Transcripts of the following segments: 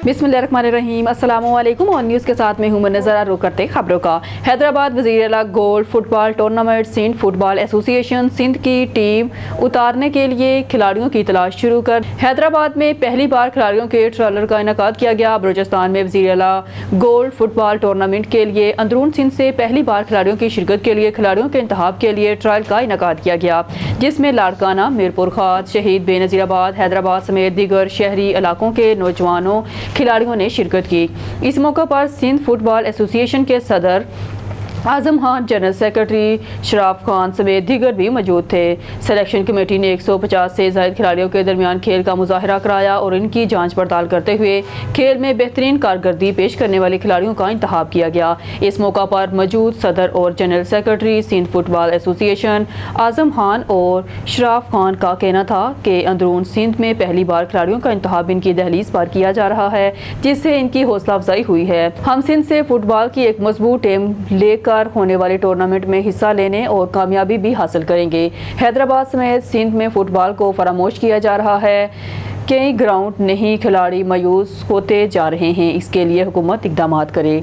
बिस्मिल्लाहिर्रहमानिर्रहीम, अस्सलामुअलैकुम। और न्यूज़ के साथ में हूँ नज़र रुख करते खबरों का। हैदराबाद वज़ीर आला gold football tournament Sindh football association Sindh की टीम उतारने के लिए खिलाड़ियों की तलाश शुरू कर हैदराबाद में पहली बार खिलाड़ियों के ट्रायलर का इनेकाद किया गया। बलूचिस्तान में वज़ीर आला गोल्ड फुटबॉल टूर्नामेंट के लिए अंदरून सिंध से पहली बार खिलाड़ियों की शिरकत के लिए खिलाड़ियों के इंतखाब के लिए ट्रायल का इनेकाद किया गया, जिसमें लाड़काना, मीरपुर खास, शहीद बेनज़ीराबाद, हैदराबाद समेत दीगर शहरी इलाकों के नौजवानों खिलाड़ियों ने शिरकत की। इस मौका पर सिंध फुटबॉल एसोसिएशन के सदर आजम खान, जनरल सेक्रेटरी शराफ खान समेत दीगर भी मौजूद थे। सिलेक्शन कमेटी ने 150 से ज़ायद खिलाड़ियों के दरमियान खेल का मुजाहरा कराया और इनकी जांच पड़ताल करते हुए खेल में बेहतरीन कारकर्दगी पेश करने वाले खिलाड़ियों का इंतखाब किया गया। इस मौका पर मौजूद सदर और general secretary Sindh football association Azam Khan और शराफ खान का कहना था कि अंदरून सिंध में पहली बार खिलाड़ियों का इंतखाब इनकी दहलीज पर किया जा रहा है, जिससे इनकी हौसला अफजाई हुई है। हम सिंध से फुटबॉल की एक मजबूत टीम लेकर होने वाले टूर्नामेंट में हिस्सा लेने और कामयाबी भी हासिल करेंगे। हैदराबाद समेत सिंध में फुटबॉल को फरामोश किया जा रहा है। कई ग्राउंड नहीं, खिलाड़ी मायूस होते जा रहे हैं। इसके लिए हुकूमत इक़दाम करे।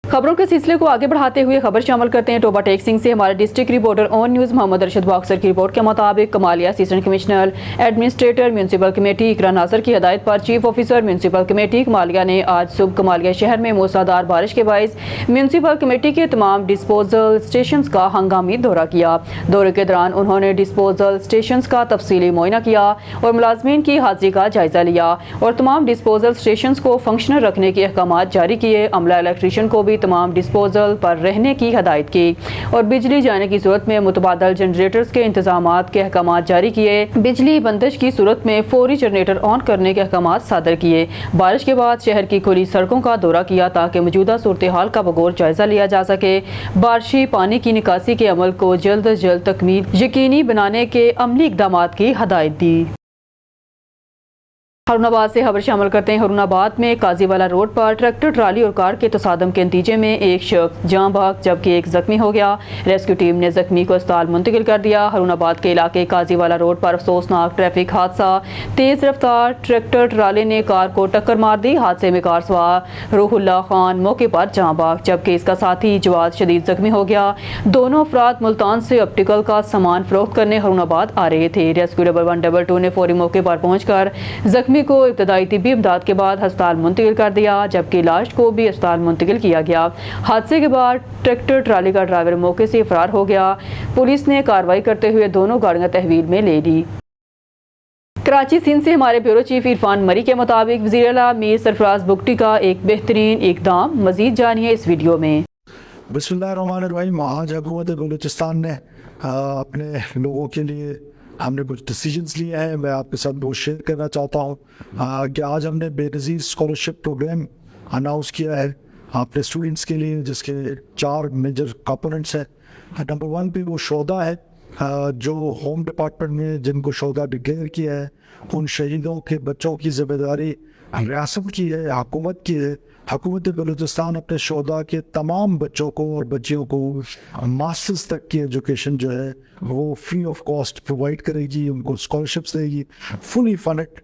खबरों के सिलसिले को आगे बढ़ाते हुए खबर शामिल करते हैं टोबा टेक सिंह से। हमारे district reporter on news Mohammad Arshad Boxer की रिपोर्ट के मुताबिक Kamalia assistant commissioner administrator municipal committee Iqra Nasir की हिदायत पर chief officer municipal committee Kamalia ने आज सुबह कमालिया शहर में मूसलाधार बारिश के बायस म्यूनसिपल कमेटी के तमाम डिस्पोजल स्टेशन का हंगामी दौरा किया। दौरे के दौरान उन्होंने डिस्पोजल स्टेशन का तफसीली मुआयना किया और मुलाजमीन की हाजिरी का जायजा लिया और तमाम डिस्पोजल स्टेशन को फंक्शनल रखने के अहकाम जारी किए। अमला इलेक्ट्रीशियन को भी तमाम डिस्पोजल पर रहने की हदायत की और बिजली जाने की सूरत में मुतबादल जनरेटर्स के इंतजामात के अहकाम जारी किए। बिजली बंदिश की सूरत में फौरी जनरेटर ऑन करने के अहकाम सादर किए। बारिश के बाद शहर की खुली सड़कों का दौरा किया ताकि मौजूदा सूरत हाल का बगौर जायजा लिया जा सके। बारिशी पानी की निकासी के अमल को जल्द अज जल्द तकमील यकीनी बनाने के अमली इक़दाम की हदायत दी। हरुणाबाद से खबर शामिल करते हैं। हरुणाबाद में काजीवाला रोड पर ट्रैक्टर ट्राली और कार के तसादम के नतीजे में एक शख्स जान भाग जबकि एक जख्मी हो गया। रेस्क्यू टीम ने जख्मी को अस्पताल मुंतकिल कर दिया। हरुणाबाद के इलाके काजीवाला रोड पर अफसोसनाक ट्रैफिक हादसा। तेज रफ्तार ट्रैक्टर ट्राली ने कार को टक्कर मार दी। हादसे में कार सवार रूहुल्लाह खान मौके पर जान भाग जबकि इसका साथी जवाद शदीद जख्मी हो गया। दोनों अफराद मुल्तान से ऑप्टिकल का सामान फरोख्त करने हरुणाबाद आ रहे थे। रेस्क्यू 1112 ने फौरी मौके पर पहुंचकर जख्मी को इब्तदाई तिब्बी इमदाद के बाद अस्पताल मुंतकिल कर दिया जबकि लाश को भी अस्पताल मुंतकिल किया गया। हादसे के बाद ट्रैक्टर ट्राली का ड्राइवर मौके से फरार हो गया। पुलिस ने कार्रवाई करते हुए दोनों गाड़ियां तहवील में ले ली। कराची सिंध से हमारे ब्यूरो चीफ इरफान मरी के मुताबिक वज़ीर आला मीर सरफराज बुगटी का एक बेहतरीन इक़दाम, मज़ीद जानिए इस वीडियो में। बिस्मिल्लाहिर्रहमानिर्रहीम। आज हुकूमत बलूचिस्तान ने अपने लोगों के लिए हमने कुछ डिसीजंस लिए हैं, मैं आपके साथ वो शेयर करना चाहता हूँ कि आज हमने बेनज़ीर स्कॉलरशिप प्रोग्राम अनाउंस किया है अपने स्टूडेंट्स के लिए, जिसके 4 मेजर कंपोनेंट्स हैं। नंबर 1 पे वो शोहदा है जो होम डिपार्टमेंट में जिनको शोहदा डिक्लेयर किया है, उन शहीदों के बच्चों की ज़िम्मेदारी रियासत की है, हुकूमत की है। हुकूमत बलूचिस्तान अपने शोहदा के तमाम बच्चों को और बच्चियों को मास्टर्स तक की एजुकेशन जो है वो फ्री ऑफ कॉस्ट प्रोवाइड करेगी, उनको स्कॉलरशिप्स देगी, फुली फंडेड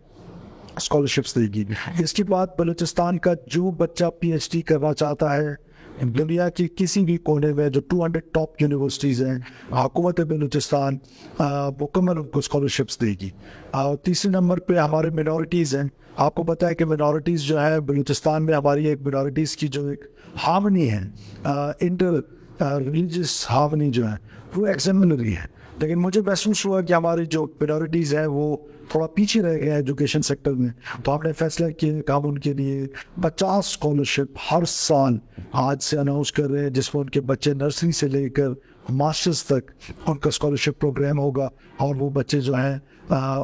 स्कॉलरशिप्स देगी। इसके बाद बलूचिस्तान का जो बच्चा PhD करना चाहता है दुनिया की किसी भी कोने में, जो 200 टॉप यूनिवर्सिटीज़ हैं, हुकूमत बलूचिस्तान मुकम्मल उनको स्कॉलरशिप्स देगी। तीसरे नंबर पे हमारे मिनॉरिटीज़ हैं। आपको पता है कि मिनॉरिटीज़ जो है बलूचिस्तान में हमारी एक मिनॉरिटीज़ की जो एक हार्मनी है, इंटर रिलीजियस हार्मनी जो है वो एक्सेम्पलरी है। लेकिन मुझे महसूस हुआ कि हमारी जो मिनॉरिटीज़ हैं वो थोड़ा पीछे रह गए एजुकेशन सेक्टर में, तो हमने फैसला किया कि हम उनके लिए 50 स्कॉलरशिप हर साल आज से अनाउंस कर रहे हैं, जिसमें उनके बच्चे नर्सरी से लेकर मास्टर्स तक उनका स्कॉलरशिप प्रोग्राम होगा। और वो बच्चे जो हैं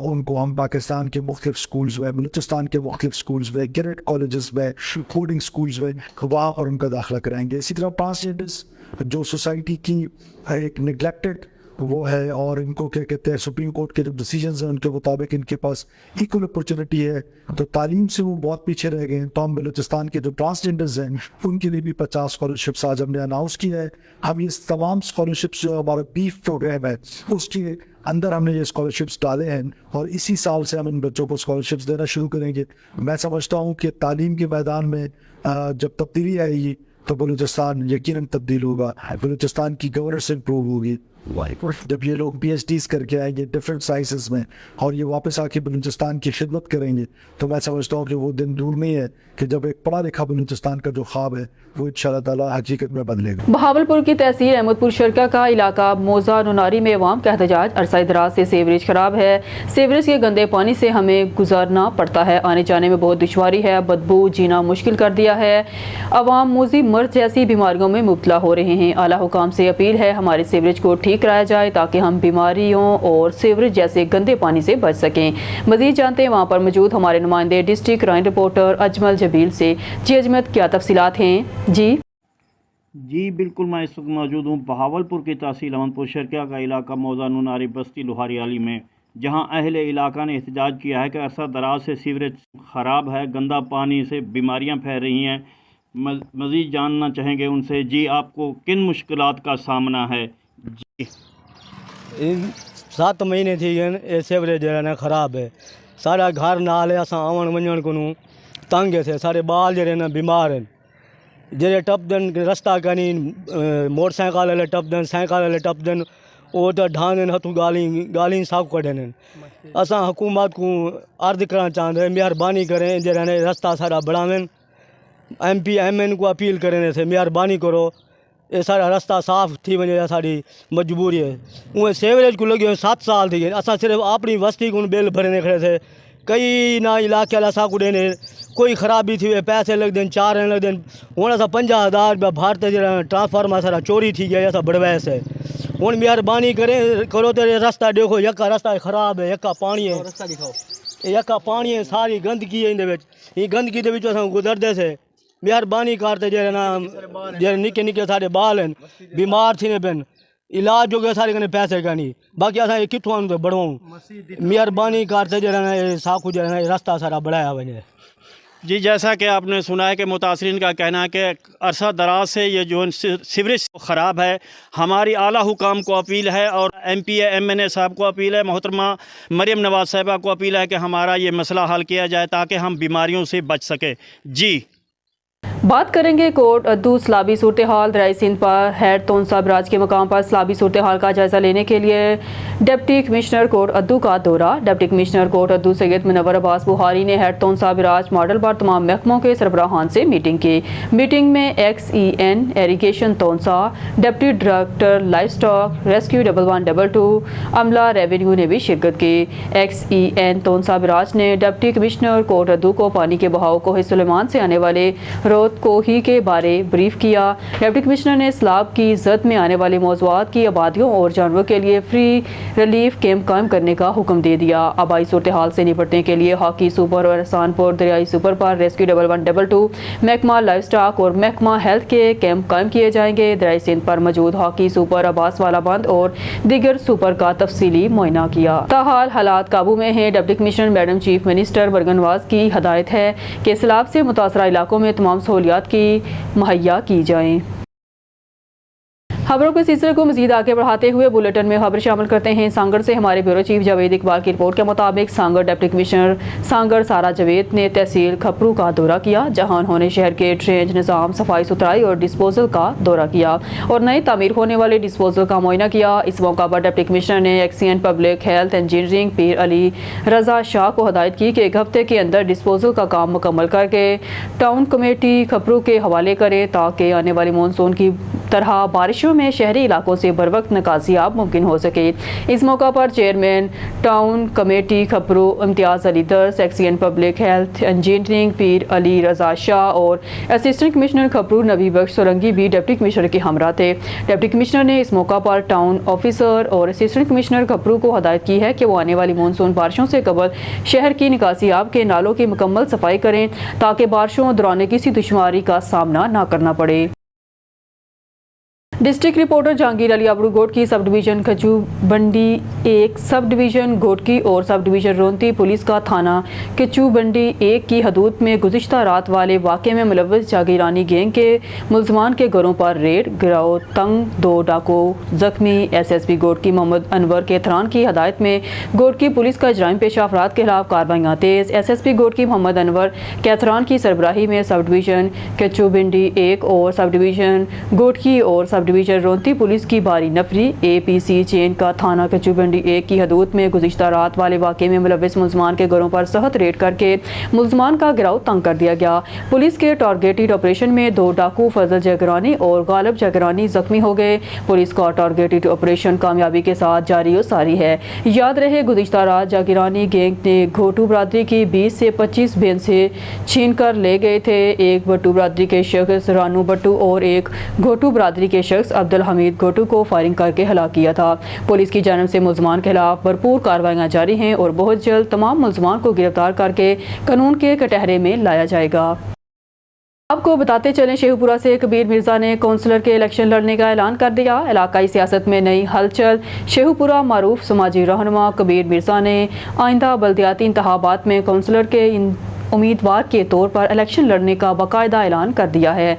उनको हम पाकिस्तान के मुख्तलिफ स्कूल्स में, बलूचिस्तान के मुख्तलिफ स्कूल्स में, ग्रेड कॉलेजेस में, कोडिंग स्कूल्स में वहाँ और उनका दाखिला कराएंगे। इसी तरह ट्रांसजेंडर्स जो सोसाइटी की एक निगलेक्टेड वो है और इनको क्या कहते हैं, सुप्रीम कोर्ट के जो डिसीजंस हैं उनके मुताबिक इनके पास इक्वल अपॉर्चुनिटी है, तो तालीम से वो बहुत पीछे रह गए। तो हम बलूचिस्तान के जो ट्रांसजेंडर्स हैं उनके लिए भी 50 स्कॉलरशिप्स आज हमने अनाउंस किया है। हम ये तमाम स्कॉलरशिप्स जो हमारा बीफ प्रोग्राम है उसकी अंदर हमने ये स्कॉलरशिप्स डाले हैं और इसी साल से हम इन बच्चों को स्कॉलरशिप्स देना शुरू करेंगे। मैं समझता हूँ कि तालीम के मैदान में जब तब्दीली आएगी तो बलूचिस्तान यकीनन तब्दील होगा, बलूचिस्तान की गवर्नेंस इंप्रूव होगी। जब ये लोग PhDs करके आएंगे डिफरेंट साइंसेस में और ये वापस आके बलूचिस्तान की खिदमत करेंगे तो मैं समझता हूँ कि वो दिन दूर नहीं है कि जब एक पढ़ा लिखा बलूचिस्तान का जो ख्वाब है वो इंशाअल्लाह ताला हकीकत में बदलेगा। बहावलपुर की तहसील अहमदपुर शरका का इलाका मोजा नुनारी में अवाम का एहतजाज, अरसा दराज से सीवरेज खराब है, सीवरेज के गंदे पानी से हमें गुजारना पड़ता है, आने जाने में बहुत दुश्वारी है, बदबू जीना मुश्किल कर दिया है, अवाम मूजी मर्ज जैसी बीमारियों में मुब्तला हो रहे हैं। आला हुकाम से अपील है हमारे सीवरेज को ठीक कराया जाए ताकि हम बीमारियों और सीवरेज जैसे गंदे पानी से बच सकें। मजीद जानते हैं वहाँ पर मौजूद हमारे नुमाइंदे district crime reporter Ajmal Zabeel से। जी अजमत, क्या तफसीलात हैं? जी बिल्कुल, मैं इस वक्त मौजूद हूँ बहावलपुर की तहसील अहमदपुर शरका का इलाका मौजा नुनारी बस्ती लोहारी आली में, जहाँ अहले इलाका ने एहतजाज किया है कि अरसा दराज से सीवरेज ख़राब है, गंदा पानी से बीमारियाँ फैल रही हैं। मज़ीद जानना चाहेंगे उनसे, जी आपको किन मुश्किलात का सामना है? जी 7 महीने थी ये सीवरेज जो ख़राब है, सारा घर नाल है, असां आवन वञण को तंग थे, सारे बाल जो न बीमार हैं, जे टपदन रस्ता कनी मोटरसाइकिल वाले टपदन, साइकिल वाले टपदन, वो तो ढांदन हथू गाली साफ कढन। असां हुकूमत को अर्ज करना चाहते मेहरबानी करें जे रास्ता सारा बढ़ावें, MP MN को अपील करें थे मेहरबानी करो ये सारा रास्ता साफ़ थी वजे, साड़ी मजबूरी है। उहे सीवरेज को लगे 7 साल थी गए, असां सिर्फ अपनी बस्ती को बिल भरने खड़े थे, कई ना इलाके वाला असां को देने, कोई ख़राबी थी पैसे लगते 4 लगते, हूँ असां 50,000 रुपया भारत जो ट्रांसफार्मर सारा चोरी थी गया, असां बड़वैस है। हूँ मेहरबानी करो तो रास्ता देखो, यका रास्ता ख़राब है, यका पानी है, रास्ता दिखाओ, यका पानी है, सारी गंदगी है इन गंदगी के असां गुजरते से, मेहरबानी करते जो निके निके सारे बाल हैं बीमार थी पेन, इलाज जो सारे कने पैसे कनी, बाकी असां कितों आऊँ तो बढ़वाऊँ, मेहरबानी करते जो साखू जो रास्ता सारा बढ़ाया वजे। जी जैसा कि आपने सुना है कि मुतासरीन का कहना है कि अरसा दराज से ये जो सीवरेज ख़राब है, हमारी आला हुकाम को अपील है और MP MNA साहब को अपील है, मोहतरमा मरियम नवाज़ साहिबा को अपील है कि हमारा ये मसला हल किया जाए ताकि हम बीमारियों से बच सकें। जी बात करेंगे कोट अद्दू सलाबी सूरत हाल। दरियाई सिंध पर हेड तोनसा बराज के मकाम पर सलाबी सूरत हाल का जायजा लेने के लिए डिप्टी कमिश्नर कोट अद्दू का दौरा। डिप्टी कमिश्नर कोट अद्दू सैयद मुनव्वर अब्बास बुहारी ने हेड तोनसा बराज मॉडल पर तमाम महकमों के सरबराहान से मीटिंग की। मीटिंग में XEN irrigation Taunsa, deputy director life stock rescue 1122, अमला रेवेन्यू ने भी शिरकत की। XEN तोनसा बराज ने डिप्टी कमिश्नर कोट अद्दू को पानी के बहाव को सुलेमान से आने वाले रोत कोही के बारे ब्रीफ किया। डिप्टी कमिश्नर ने सलाब की जद में आने वाले मौजूद की आबादियों और जानवरों के लिए फ्री रिलीफ कैंप कायम करने का हुक्म दे दिया। आबाई सूरत हाल से निपटने के लिए हॉकी सुपर और एहसानपुर दरियाई सुपर पर रेस्क्यू 1122, महकमा लाइफ स्टॉक और महकमा हेल्थ के कैंप कायम किए जाएंगे। दरियाई सिंध पर मौजूद हॉकी सुपर अब्बास वाला बंद और दीगर सुपर का तफसीली मुआयना किया। ताहाल हालात काबू में हैं। Deputy commissioner madam chief minister बरगनवाज की हदायत है कि सैलाब से मुतासरा इलाकों में तमाम सहूलियात की मुहैया की जाएं। खबरों के सिलसिले को मजीद आगे बढ़ाते हुए बुलेटिन में खबर शामिल करते हैं। सांगड़ से हमारे ब्यूरो चीफ जावेद इकबाल की रिपोर्ट के मुताबिक सांगड़ डिप्टी कमिश्नर सांगड़ सारा जावेद ने तहसील खपरू का दौरा किया, जहां उन्होंने शहर के ड्रेनेज निज़ाम, सफाई सुथराई और डिस्पोजल का दौरा किया और नए तामीर होने वाले डिस्पोजल का मुआयना किया। इस मौका पर डिप्टी कमिश्नर ने XEN public health engineering Pir Ali रजा शाह को हदायत की कि 1 हफ्ते के अंदर डिस्पोजल का काम मुकम्मल करके टाउन कमेटी खपरू के हवाले करे ताकि आने वाली मानसून की तरह बारिशों में शहरी इलाकों से बर वक्त निकासियाब मुमकिन हो सके। इस मौका पर chairman town committee Khipro Imtiaz Ali Dars, XEN public health engineering Pir Ali रजा शाह और असिस्टेंट कमिश्नर खपरू नबी बख्श सोलंगी भी डिप्टी कमिश्नर के हमरा थे। डिप्टी कमिश्नर ने इस मौका पर टाउन ऑफिसर और असिस्टेंट कमिश्नर खपरू को हदायत की है कि वो आने वाली मानसून बारिशों से कबल शहर की निकासियाब के नालों की मुकम्मल सफाई करें ताकि बारिशों दौरान किसी दुश्वारी का सामना न करना पड़े। District reporter Jahangir Ali Abro Ghotki sub division खजू बंडी एक सब डिवीजन गोटकी और सब डिवीजन रोंती पुलिस का थाना कचू बंडी एक की हदूद में गुज़िश्ता रात वाले वाक़े में मुलव्वस जागीरानी गैंग के मुलजमान के घरों पर रेड गिराओ तंग 2 डाकू जख्मी। SSP गोटकी मोहम्मद अनवर केथरान की हदायत में गोटकी पुलिस का जराइम पेशा अफराद के खिलाफ कार्रवाइयाँ तेज़। SSP गोटकी मोहम्मद अनवर केथरान की सरबराही में सब डिवीजन कचू बंडी एक और सब डिवीजन गोटकी और सब डिवीजन रोंती पुलिस की भारी नफरी APC चेन का थाना कचूबंडी एक की हदूद में गुज़िश्ता रात वाले वाक़े में मुलव्वस मुलजमान के घरों पर सख्त रेड करके मुलजमान का गिराव तंग कर दिया गया। पुलिस के टारगेटेड ऑपरेशन में 2 डाकू फजल जागरानी और गालिब जागरानी जख्मी हो गए। पुलिस का टारगेटेड ऑपरेशन कामयाबी के साथ जारी और सारी है। याद रहे गुज़िश्ता रात जागीरानी गैंग ने घोटू बरादरी की 20 से 25 भैंसे छीन कर ले गए थे। एक भट्टू बरादरी के शख्स रानू भट्टू और एक घोटू बरादरी के शख्स अब्दुल हमीद घोटू को फायरिंग करके हलाक किया था। पुलिस की जानिब से मुलजमान के खिलाफ भरपूर कार्रवाइयाँ जारी हैं और बहुत जल्द तमाम मुलजमान को गिरफ्तार करके कानून के कटहरे में लाया जाएगा। आपको बताते चलें, शेखपुरा से कबीर मिर्जा ने कौंसलर के इलेक्शन लड़ने का ऐलान कर दिया। इलाकाई सियासत में नई हलचल। शेखपुरा मारूफ समाजी रहनुमा कबीर मिर्जा ने आइंदा बल्दियाती इंतखाबात में कौंसलर के उम्मीदवार के तौर पर इलेक्शन लड़ने का बाकायदा ऐलान कर दिया है।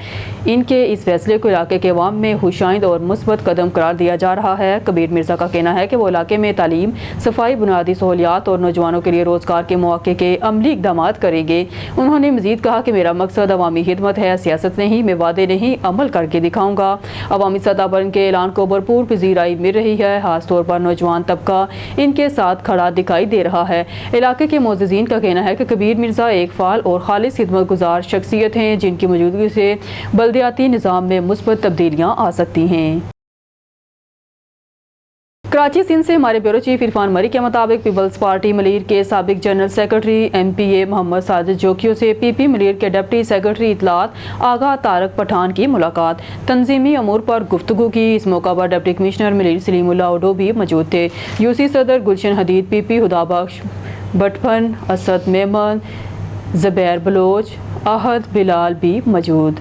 इनके इस फैसले को इलाके के अवाम में खुशाइंद और मुस्बत कदम करार दिया जा रहा है। कबीर मिर्जा का कहना है कि वो इलाके में तालीम, सफाई, बुनियादी सहूलियात और नौजवानों के लिए रोज़गार के मौके के अमली इक़दाम करेंगे। उन्होंने मज़ीद कहा कि मेरा मकसद अवामी खिदमत है, सियासत नहीं, मैं वादे नहीं अमल करके दिखाऊँगा। अवामी सतह पर इनके ऐलान को भरपूर पजीराई मिल रही है। खासतौर पर नौजवान तबका इनके साथ खड़ा दिखाई दे रहा है। इलाके के मोअज़्ज़िज़ीन का कहना है कि कबीर मिर्जा एक फ़ाल और खालिस खिदमत गुजार शख्सियत हैं जिनकी मौजूदगी से बल्दियाती निज़ाम में मुस्बत तब्दीलियाँ आ सकती हैं। कराची सिंध से हमारे ब्यूरो चीफ इरफान मरी के मुताबिक पीपल्स पार्टी मलीर के साबिक general secretary MPA Mohammad Sajid Jokhio से PP मलीर के डिप्टी सेक्रेटरी इतलात आगा तारक पठान की मुलाकात, तंजीमी अमूर पर गुफ्तगू की। इस मौका पर डिप्टी कमिश्नर मलीर सलीमुल्लाह ओडो भी मौजूद थे। UC सदर गुलशन हदीद, PP हुदाबख्श भटफन, असद मेमन, ज़ुबैर बलोच, अहद बिलाल भी मौजूद।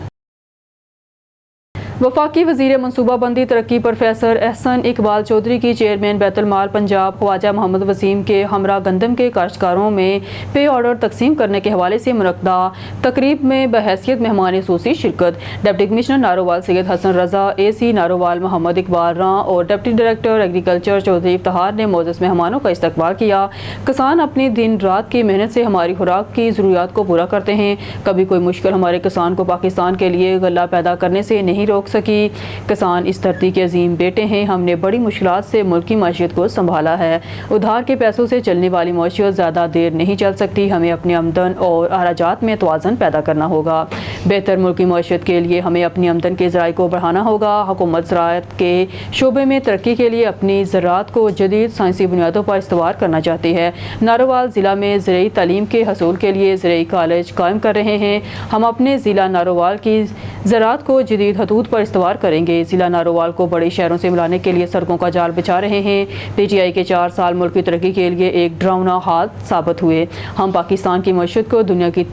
वफाकी वज़ीर मनसूबाबंदी तरक्की प्रोफेसर एहसन इकबाल चौधरी की चेयरमैन बैतुल माल पंजाब ख्वाजा मोहम्मद वसीम के हमरा गंदम के काश्तकारों में पे ऑर्डर तकसीम करने के हवाले से मुनक्दा तकरीब में बहैसियत मेहमान ख़ुसूसी शिरकत। Deputy commissioner Narowal Syed Hasan Raza, AC Narowal Mohammad Iqbal रां और deputy director agriculture Chaudhry Iftikhar ने मोअज़्ज़ज़ मेहमानों का इस्तकबाल किया। किसान अपनी दिन रात की मेहनत से हमारी खुराक की ज़रूरियात को पूरा करते हैं। कभी कोई मुश्किल हमारे किसान को पाकिस्तान के लिए गल्ला पैदा करने से नहीं रोक सकी। किसान इस धरती के अजीम बेटे हैं। हमने बड़ी मुश्किलात से मुल्क की माशियत को संभाला है। उधार के पैसों से चलने वाली माशियत ज़्यादा देर नहीं चल सकती। हमें अपनी आमदन और अखराजात में तवाज़ुन पैदा करना होगा। बेहतर मुल्क की माशियत के लिए हमें अपनी आमदन के ज़राए को बढ़ाना होगा। हुकूमत ज़राअत के शोबे में तरक्की के लिए अपनी ज़राअत को जदीद साइंसी बुनियादों पर इस्तेमाल करना चाहती है। नारोवाल ज़िला में ज़राई तालीम के हसूल के लिए ज़राई कॉलेज कायम कर रहे हैं। हम अपने ज़िला नारोवाल की ज़राअत को जदीद हदूद पर इस्तेमाल करेंगे। ज़िला नारोवाल को बड़े शहरों से मिलाने के लिए सड़कों का जाल बिछा रहे हैं। PTI के 4 साल मुल्क की तरक्की के लिए एक डरावना हाल साबित हुए। हम पाकिस्तान की मईशत को दुनिया की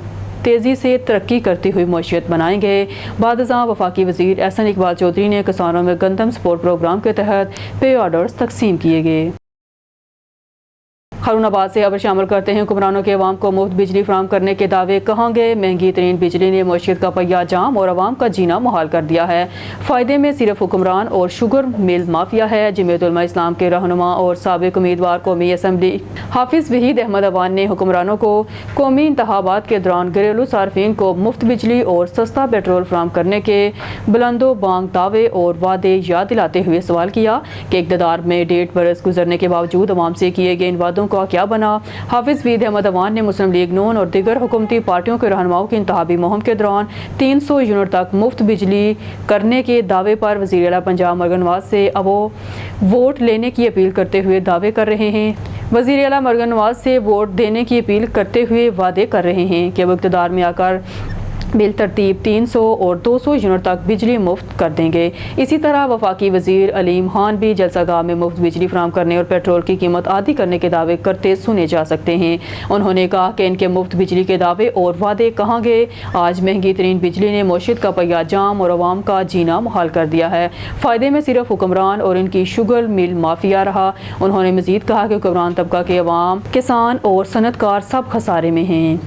तेज़ी से तरक्की करती हुई मईशत बनाएंगे। बादशाह वफाकी वज़ीर एहसन इकबाल चौधरी ने किसानों में गंदम सपोर्ट प्रोग्राम के तहत पे ऑर्डर्स तकसीम किए गए। खैरुनाबाद से खबर शामिल करते हैं। हुक्मरानों के अवाम को मुफ्त बिजली फराहम करने के दावे कहाँ गए। महंगी तरीन बिजली ने मईशत का पहिया जाम और अवाम का जीना मुहाल कर दिया है। फ़ायदे में सिर्फ हुक्मरान और शुगर मिल माफिया है। जमीयत उलमा इस्लाम के रहनुमा और साबिक उम्मीदवार कौमी असम्बली हाफिज़ वहीद अहमद अवान ने हुक्मरानों को कौमी इंतखाबात के दौरान घरेलू सार्फिन को मुफ्त बिजली और सस्ता पेट्रोल फराहम करने के बुलंदो बांग दावे और वादे याद दिलाते हुए सवाल किया कि इक़्तिदार में 1.5 बरस गुजरने के बावजूद अवाम से किए गए इन वादों का क्या बना। हाफिज़ वहीद अहमद अवान ने मुस्लिम लीग नून और दीगर हुकूमती पार्टियों के रहनुमाओं की इंतखाबी मुहिम के दौरान 300 यूनिट तक मुफ्त बिजली करने के दावे पर वज़ीर आला पंजाब मरगन नवाज से अब वोट लेने की अपील करते हुए दावे कर रहे हैं। वज़ीर आला मरगन नवाज से वोट देने की अपील करते हुए वादे कर रहे हैं कि अब इक़्तिदार में आकर बिल तरतीब 300 और 200 यूनिट तक बिजली मुफ्त कर देंगे। इसी तरह वफाकी वजीर अलीम खान भी जलसागाह में मुफ्त बिजली फराहम करने और पेट्रोल की कीमत आधी करने के दावे करते सुने जा सकते हैं। उन्होंने कहा कि इनके मुफ्त बिजली के दावे और वादे कहाँ गए। आज महंगी तरीन बिजली ने मौशियत का पहिया जाम और अवाम का जीना मुहाल कर दिया है। फ़ायदे में सिर्फ हुक्मरान और इनकी शुगर मिल माफिया रहा। उन्होंने मजीद कहा कि हुक्मरान तबका के अवाम, किसान और सनतकार सब खसारे में हैं।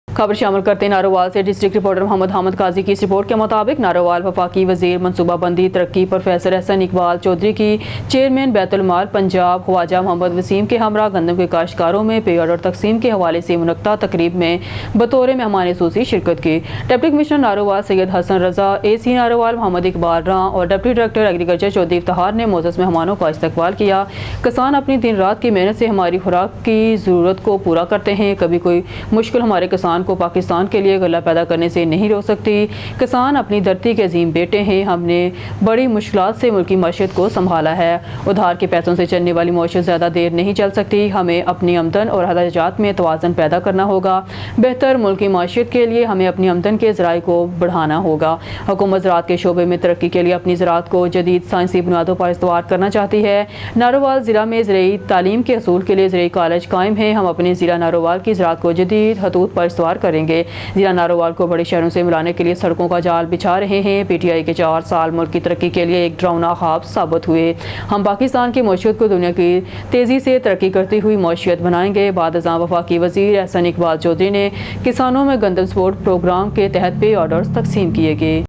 खबर शामिल करते हैं नारोवाल से। डिस्ट्रिक्ट रिपोर्टर मोहम्मद हामिद काजी की इस रिपोर्ट के मुताबिक नारोवाल वफाकी वजीर मनसूबाबंदी तरक्की प्रोफेसर एहसन इकबाल चौधरी की चेयरमैन बैतुल माल पंजाब ख्वाजा मोहम्मद वसीम के हमरा गंदम के काश्तकारों में पे ऑर्डर तकसीम के हवाले से मुनक्ता तकरीब में बतौर मेहमान खसूसी शिरकत की। Deputy commissioner Narowal Syed Hasan Raza, AC Narowal Mohammad Iqbal रां और deputy director agriculture Chaudhry Iftikhar ने मोअज़्ज़ज़ मेहमानों का इस्तकबाल किया। किसान अपनी दिन रात की मेहनत से हमारी खुराक की ज़रूरत को पूरा करते हैं। कभी कोई मुश्किल हमारे किसान को पाकिस्तान के लिए गला पैदा करने से नहीं रोक सकती। किसान अपनी धरती के अजीम बेटे हैं। हमने बड़ी मुश्किलात से मुल्की मईशत को संभाला है। उधार के पैसों से चलने वाली मईशत ज़्यादा देर नहीं चल सकती। हमें अपनी आमदन और अखराजात में तवाज़ुन पैदा करना होगा। बेहतर मुल्की मईशत के लिए हमें अपनी आमदन के ज़राए को बढ़ाना होगा। हुकूमत ज़राअत के शोबे में तरक्की के लिए अपनी ज़राअत को जदीद साइंसी बुनियादों पर इस्तवार करना चाहती है। नारोवाल ज़िला में ज़राई तालीम के असूल के लिए ज़राई कॉलेज कायम है। हम अपने ज़िला नारोवाल की ज़राअत को जदीद खतूत पर इस्तवार करेंगे। ज़िला नारोवाल को बड़े शहरों से मिलाने के लिए सड़कों का जाल बिछा रहे हैं। PTI के 4 साल मुल्क की तरक्की के लिए एक डरावना ख्वाब साबित हुए। हम पाकिस्तान की मईशत को दुनिया की तेज़ी से तरक्की करती हुई मईशत बनाएंगे। बाद अज़ां वफाकी वज़ीर एहसन इकबाल चौधरी ने किसानों में गंदम सपोर्ट प्रोग्राम के तहत पे ऑर्डर्स तकसीम किए गए।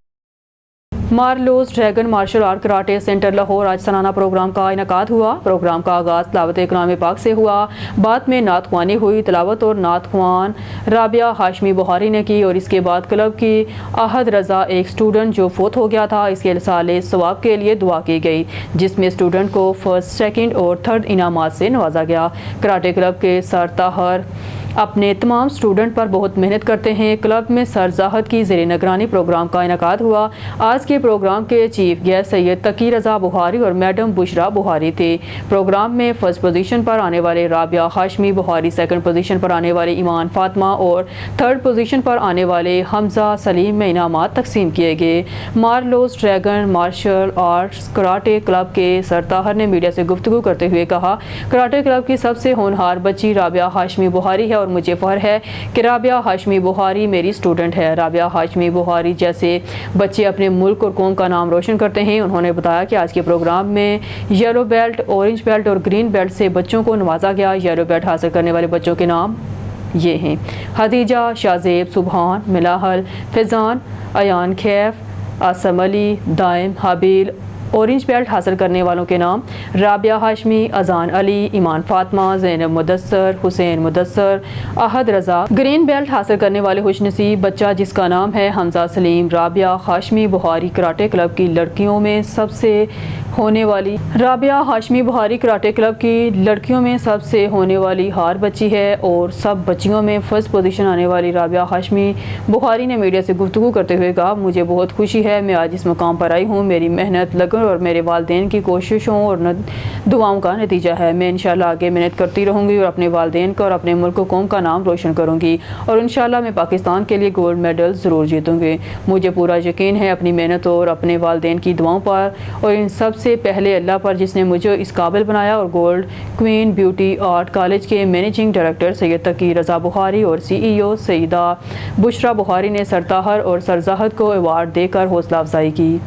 Marlos dragon martial art karate centre Lahore आज सालाना प्रोग्राम का इनकाद हुआ। प्रोग्राम का आगाज़ तिलावत कलाम पाक से हुआ। बाद में नात ख्वानी हुई। तिलावत और नात ख्वान राबिया हाशमी बुहारी ने की और इसके बाद क्लब की आहद रज़ा, एक स्टूडेंट जो फोत हो गया था, इसके साले सवाब के लिए दुआ की गई, जिसमें स्टूडेंट को फर्स्ट, सेकंड और थर्ड इनामात से नवाजा गया। कराटे क्लब के सर ताहर अपने तमाम स्टूडेंट पर बहुत मेहनत करते हैं। क्लब में सर जाहद की ज़ेर निगरानी प्रोग्राम का इनकाद हुआ। आज के प्रोग्राम के चीफ गेस्ट सैयद तकी रज़ा बुहारी और मैडम बुशरा बुहारी थे। प्रोग्राम में फर्स्ट पोजीशन पर आने वाले राबिया हाशमी बुहारी, सेकंड पोजीशन पर आने वाले ईमान फातिमा और थर्ड पोजीशन पर आने वाले हमजा सलीम में इनामात तकसीम किए गए। Marlos dragon martial arts karate club के सर ताहर ने मीडिया से गुफ्तगू करते हुए कहा, कराटे क्लब की सबसे होनहार बच्ची राबिया हाशमी बुहारी है और मुझे फख्र है कि राबिया हाशमी बुहारी मेरी स्टूडेंट है। राबिया हाशमी बुहारी जैसे बच्चे अपने मुल्क और कौम का नाम रोशन करते हैं। उन्होंने बताया कि आज के प्रोग्राम में येलो बेल्ट, ऑरेंज बेल्ट और ग्रीन बेल्ट से बच्चों को नवाजा गया। येलो बेल्ट हासिल करने वाले बच्चों के नाम ये हैं: हदीजा, शाजेब, सुबहान, मिलाहल, फैज़ान, अयान खैफ, आसम अली, दाइम, हाबिल। ऑरेंज बेल्ट हासिल करने वालों के नाम राबिया हाशमी, अजान अली, ईमान फातिमा, ज़ैनब मुदस्सर, हुसैन मुदस्सर, अहद रज़ा। ग्रीन बेल्ट हासिल करने वाले खुशनसीब बच्चा जिसका नाम है हमजा सलीम। राबिया हाशमी बुहारी कराटे क्लब की लड़कियों में सबसे होने वाली राबिया हाशमी बुहारी कराटे क्लब की लड़कियों में सबसे होने वाली हार बच्ची है और सब बच्चियों में फर्स्ट पोजीशन आने वाली राबिया हाशमी बुहारी ने मीडिया से गुफ्तगू करते हुए कहा, मुझे बहुत खुशी है, मैं आज इस मुकाम पर आई हूँ। मेरी मेहनत, लगन और मेरे वालिदैन की कोशिशों और दुआओं का नतीजा है। मैं इंशाल्लाह आगे मेहनत करती रहूँगी और अपने वालिदैन का और अपने मुल्क कौम का नाम रोशन करूँगी और इंशाल्लाह मैं पाकिस्तान के लिए गोल्ड मेडल ज़रूर जीतूँगी। मुझे पूरा यकीन है अपनी मेहनत और अपने वालिदैन की दुआओं पर और इन सब से पहले अल्लाह पर जिसने मुझे इस काबिल बनाया। और gold queen beauty art college के मैनेजिंग डायरेक्टर सैयद तकी रज़ा बुहारी और CEO सईदा बुशरा बुहारी ने सरताहर और सरजाहद को अवार्ड देकर हौसला अफजाई की।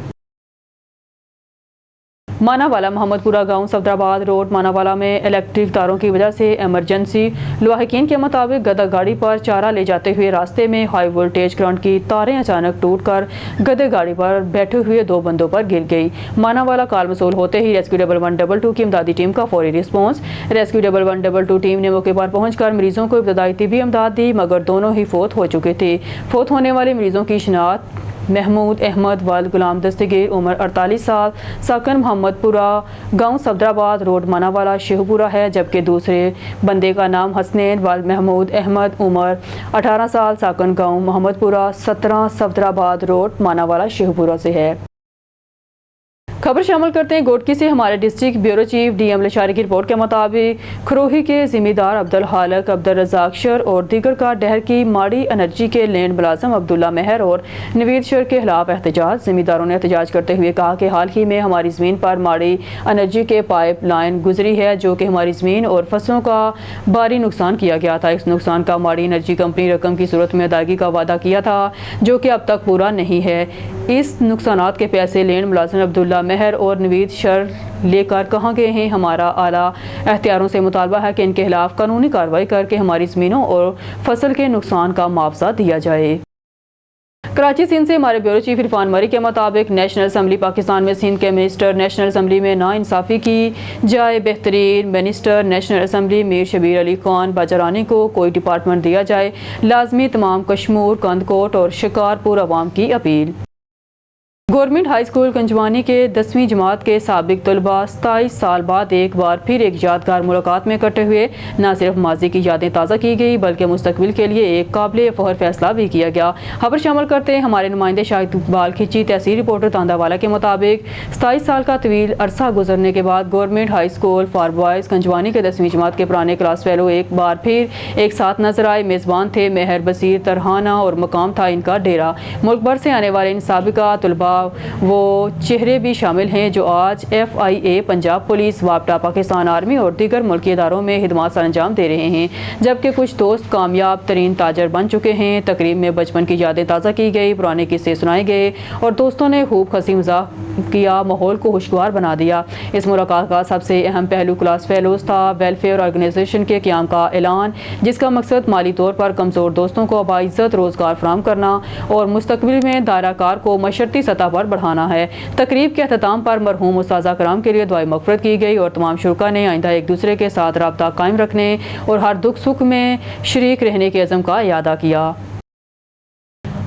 मानावाला मोहम्मदपुरा गांव सफदराबाद रोड मानावाला में इलेक्ट्रिक तारों की वजह से इमरजेंसी। लवाहिकीन के मुताबिक गदा गाड़ी पर चारा ले जाते हुए रास्ते में हाई वोल्टेज करंट की तारें अचानक टूटकर गधे गाड़ी पर बैठे हुए 2 बंदों पर गिर गई। मानावाला कॉल मसूल होते ही रेस्क्यू 1122 की इमदादी टीम का फौरी रिस्पॉन्स। रेस्क्यू 1122 टीम ने मौके पर पहुंचकर मरीजों को इब्तदाई तिबी इमदाद दी, मगर दोनों ही फोत हो चुके थे। फोत होने वाले मरीजों की शिनाख्त महमूद अहमद वाल गुलाम दस्तगीर उम्र 48 साल साकन मोहम्मदपुरा गांव सफदराबाद रोड मानावाला शेखपुरा है, जबकि दूसरे बंदे का नाम हसनैन वाल महमूद अहमद उम्र 18 साल साकन गांव मोहम्मदपुरा 17 सफदराबाद रोड मानावाला शेखपुरा से है। खबर शामिल करते हैं गोटकी से। हमारे district bureau chief DM Lashari की रिपोर्ट के मुताबिक खरोही के जिम्मेदार अब्दुल हालक, अब्दुल रज़ाक शर और दीगर का डहर की माड़ी एनर्जी के लैंड मुलाजम अब्दुल्ला मेहर और नवीद शर के खिलाफ एहतजाज। जिम्मेदारों ने एहतजाज करते हुए कहा कि हाल ही में हमारी ज़मीन पर माड़ी एनर्जी के पाइप लाइन गुजरी है जो कि हमारी ज़मीन और फसलों का भारी नुकसान किया गया था। इस नुकसान का माड़ी एनर्जी कंपनी रकम की सूरत में अदायगी का वादा किया था जो कि अब तक पूरा नहीं है। इस नुकसानात के पैसे लैंड मुलाजिम अब्दुल्ला मेहर और नवीद शर लेकर कहाँ गए हैं? हमारा आला अख्तियारों से मुतालबा है कि इनके खिलाफ कानूनी कार्रवाई करके हमारी ज़मीनों और फसल के नुकसान का मुआवजा दिया जाए। कराची सिंध से हमारे ब्यूरो चीफ इरफान मरी के मुताबिक नेशनल असम्बली पाकिस्तान में सिंध के मिनिस्टर नेशनल असम्बली में नाइंसाफ़ी की जाए। बेहतरीन minister national assembly Mir Shabbir Ali Khan Bijarani को कोई डिपार्टमेंट दिया जाए, लाजमी तमाम कश्मूर, कंदकोट और शिकारपुर अवाम की अपील। गवर्नमेंट हाई स्कूल कंजवानी के 10वीं जमात के साबिक तलबा 27 साल बाद एक बार फिर एक यादगार मुलाकात में इकट्ठे हुए। न सिर्फ माजी की यादें ताज़ा की गई बल्कि मुस्तकबिल के लिए एक काबिल फ़ख्र फैसला भी किया गया। खबर शामिल करते हैं हमारे नुमाइंदे शाहिद इकबाल खिची तहसील रिपोर्टर तांदावाला के मुताबिक 27 साल का तवील अरसा गुजरने के बाद government high school for boys Kanjwani के 10वीं जमात के पुराने क्लास फेलो एक बार फिर एक साथ नजर आए। मेज़बान थे मेहर बसीर तरहाना और मकाम था इनका डेरा। मुल्क भर से आने वाले इन साबिका तलबा वो चेहरे भी शामिल हैं जो आज FIA, पंजाब पुलिस, वापटा, पाकिस्तान आर्मी और दीगर मुल्की इदारों में खिदमत अंजाम दे रहे हैं, जबकि कुछ दोस्त कामयाब तरीन ताजर बन चुके हैं। तकरीब में बचपन की यादें ताज़ा की गई, पुराने किस्से सुनाए गए और दोस्तों ने खूब हंसी मजाक किया, माहौल को खुशगवार बना दिया। इस मुलाकात का सबसे अहम पहलू क्लास फेलोज था। वेलफेयर ऑर्गेनाइजेशन के क़याम का ऐलान, जिसका मकसद माली तौर पर कमज़ोर दोस्तों को बाइज़्ज़त रोज़गार फराहम करना और मुस्तकबिल में दायरा कार को मशरती सतह पर बढ़ाना है। तकरीब के अख्ताम पर मरहूम उस्ताज़ा कराम के लिए दुआई मग़फ़िरत की गई और तमाम शुरका ने आइंदा एक दूसरे के साथ राब्ता कायम रखने और हर दुख सुख में शरीक रहने के अज़म का इयादा किया।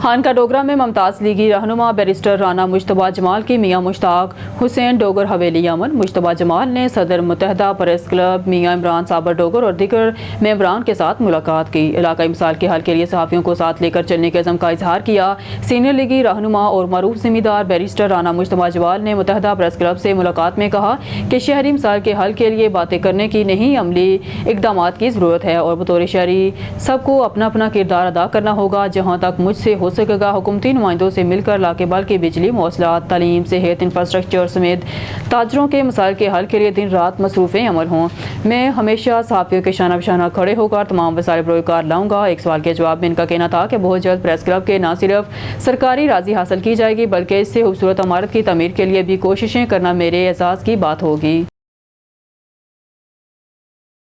खान का डोगरा में मुमताज़ लीगी रहनुमा बैरिस्टर राना मुश्तबा जमाल की मियाँ मुश्ताक हुसैन डोगर हवेली अमन। मुश्तबा जमाल ने सदर मुत्तहदा प्रेस क्लब मियाँ इमरान साबर डोगर और दीगर मेंबरान के साथ मुलाकात की। इलाकाई मसाइल के हल के लिए सहाफ़ियों को साथ लेकर चलने के अज़म का इजहार किया। सीनियर लीगी रहनुमा और मरूफ ज़िम्मेदार बैरिस्टर राना मुश्तबा जमाल ने मुत्तहदा प्रेस क्लब से मुलाकात में कहा कि शहरी मसाइल के हल के लिए बातें करने की नहीं, अमली इक़दाम की ज़रूरत है और बतौर शहरी सबको अपना अपना किरदार अदा करना होगा। जहाँ तक मुझसे हो सकेगा हुकूमती नुमाइंदों से मिलकर लाके की बिजली, मौसलात, तालीम, सेहत, इंफ्रास्ट्रक्चर समेत ताजरों के मसाइल के हल के लिए दिन रात मसरूफ़ें अमल हों। मैं हमेशा सहाफ़ियों के शाना बशाना खड़े होकर तमाम वसाइल बरोकार लाऊंगा। एक सवाल के जवाब में इनका कहना था कि बहुत जल्द प्रेस क्लब के न सिर्फ सरकारी राज़ी हासिल की जाएगी बल्कि इससे खूबसूरत इमारत की तमीर के लिए भी कोशिशें करना मेरे एहसास की बात होगी।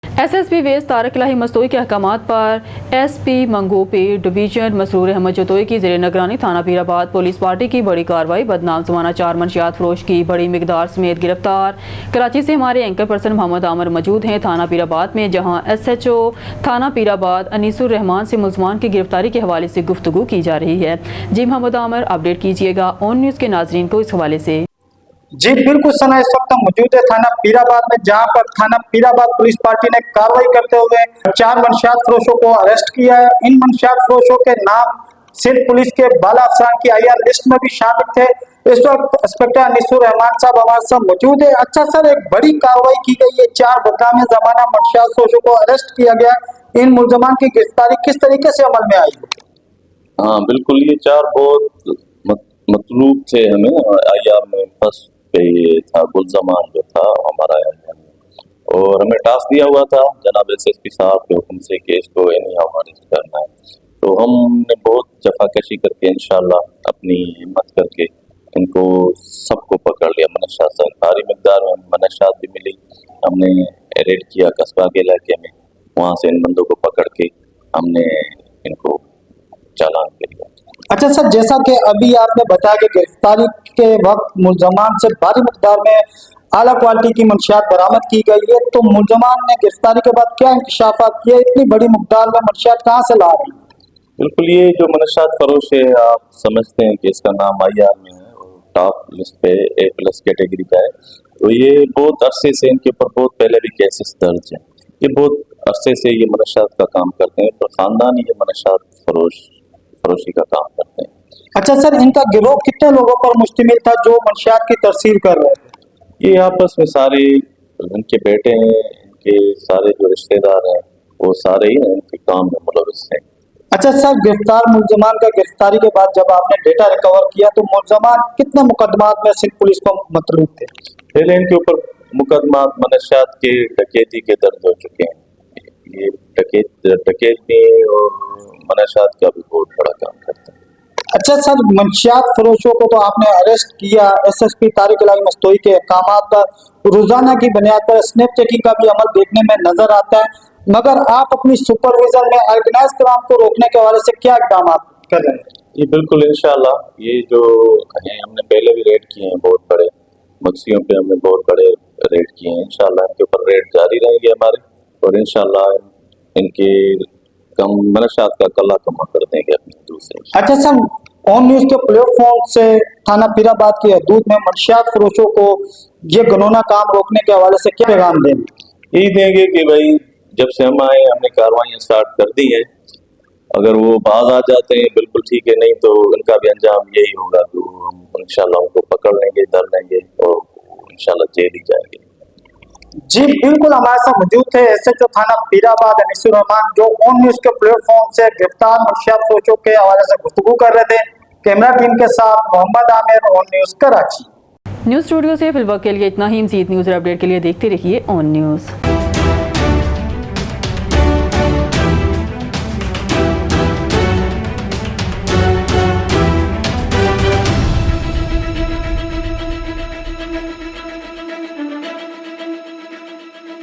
SSP वेस्ट तारक इलाही मस्तोई के अहकामात पर SP मंगोपी डिवीजन मसरूर अहमद जतोई की ज़ेरे निगरानी थाना पीराबाद पुलिस पार्टी की बड़ी कार्रवाई। बदनाम ज़माना 4 मंशियात फरोश की बड़ी मिकदार समेत गिरफ्तार। कराची से हमारे एंकर पर्सन मोहम्मद आमर मौजूद हैं थाना पीराबाद में, जहां SHO थाना पीराबाद अनीसुर रहमान से मुलजमान की गिरफ्तारी के हवाले से गुफ्तगू की जा रही है। जी मोहम्मद आमर, अपडेट कीजिएगा ऑन न्यूज़ के नाजरीन को इस हवाले से। जी बिल्कुल सना, इस वक्त हम मौजूद है थाना पीराबाद में, जहां पर थाना पीराबाद पुलिस पार्टी ने कार्रवाई करते हुए 4 मंशियात फरोशों को अरेस्ट किया है। इन मंशियात फरोशों के नाम सिंध पुलिस के बाला अफसरान की IR लिस्ट में भी शामिल थे। इस वक्त इंस्पेक्टर अनीसुर रहमान साहब हमारे साथ मौजूद है। अच्छा सर, एक बड़ी कार्रवाई की गई है, 4 बदनाम जमाना मंशियात फरोशों को अरेस्ट किया गया। इन मुलजमान की गिरफ्तारी किस तरीके से अमल में आई? हाँ बिल्कुल, ये 4 बहुत मतलूब थे हमें। IR में फर्स्ट पे ये था गुलजमान जो था हमारा, और हमें टास्क दिया हुआ था जनाब SSP साहब के हुक्म से कि इसको एनी हाउ अरेस्ट करना है। तो हमने बहुत जफाकशी करके इंशाल्लाह अपनी हिम्मत करके इनको सबको पकड़ लिया। मनशात भारी मकदार में मनशात भी मिली, हमने रेड किया कस्बा के इलाके में, वहाँ से इन बंदों को पकड़ के हमने इनको चालान किया। अच्छा सर, जैसा कि अभी आपने बताया कि गिरफ्तारी के वक्त मुलजमान से भारी मकदार में आला क्वालिटी की मंशियात बरामद की गई है, तो मुलजमान ने गिरफ्तारी के बाद क्या इंकशाफात किए? इतनी बड़ी मकदार में मंशियात कहाँ से ला रहे हैं? बिल्कुल, ये जो मनशात फरोश है आप समझते हैं कि इसका नाम IR में है और टॉप लिस्ट पे A+ कैटेगरी का है। तो ये बहुत अरसे से इनके ऊपर बहुत पहले भी केसेस दर्ज हैं। ये बहुत अरसे से ये मनशात का काम करते हैं, तो ख़ानदानी ये मनशात फरोश फरोशी का काम करते हैं। अच्छा सर, इनका गिरोह कितने लोगों पर मुश्तमिल था जो मंशियात की तरसील कर रहे थे? ये आपस में सारे इनके बेटे हैं, इनके सारे जो रिश्तेदार हैं वो सारे ही इनके काम में मुलविस हैं। अच्छा सर, गिरफ्तार मुलजमान का गिरफ्तारी के बाद जब आपने डेटा रिकवर किया तो मुलजमान कितने मुकदमात में सिंध पुलिस को मतलूब थे? पहले इनके ऊपर मुकदमात मनशियात के डकैती के दर्ज हो चुके हैं। ये डकैती और मनशियात का भी बहुत बड़ा काम करते हैं। अच्छा सर, मंशियात फरोशों को तो आपने अरेस्ट किया, SSP तारिक इलाही मस्तोई के अहकामात पर रोजाना की बुनियाद पर स्नैप चेकिंग का भी अमल देखने में नजर आता है, मगर आप अपनी सुपरविजन में ऑर्गेनाइज क्राइम को रोकने के हवाले से क्या इकदाम कर रहे हैं? ये बिल्कुल इंशाल्लाह, ये जो हैं हमने पहले भी रेड किए हैं, बहुत बड़े मक्सियों पे हमने बहुत बड़े रेड किए हैं। इंशाल्लाह इनके ऊपर रेड जारी रहेंगे हमारे, और इंशाल्लाह इनके कम मनशात का कला कमा कर देंगे अपने दूसरे। अच्छा सर, ऑन न्यूज के प्लेटफॉर्म से थाना पीराबाद की हदूद में मंशियात फरोशों को ये घिनौना काम रोकने के हवाले से क्या पैगाम देंगे? यही देंगे कि भाई जब से हम आए हमने कार्रवाइयाँ स्टार्ट कर दी हैं, अगर वो बाज आ जाते हैं बिल्कुल ठीक है, नहीं तो उनका भी अंजाम यही होगा कि हम इंशाल्लाह उनको पकड़ लेंगे, धर लेंगे और इंशाल्लाह जेल ही जाएंगे। जी बिल्कुल, हमारे साथ मौजूद थे SHO थाना पीराबाद अनीसुर रहमान, जो ऑन न्यूज के प्लेटफॉर्म से गिरफ्तार मंशियात फरोशों के हवाले से गुफ्तगू कर रहे थे। कैमरा टीम के साथ Mohammad Aamir, on news Karachi. News studio से फिलहाल के लिए इतना ही। मज़ीद न्यूज़ और अपडेट के लिए देखते रहिए ऑन न्यूज़।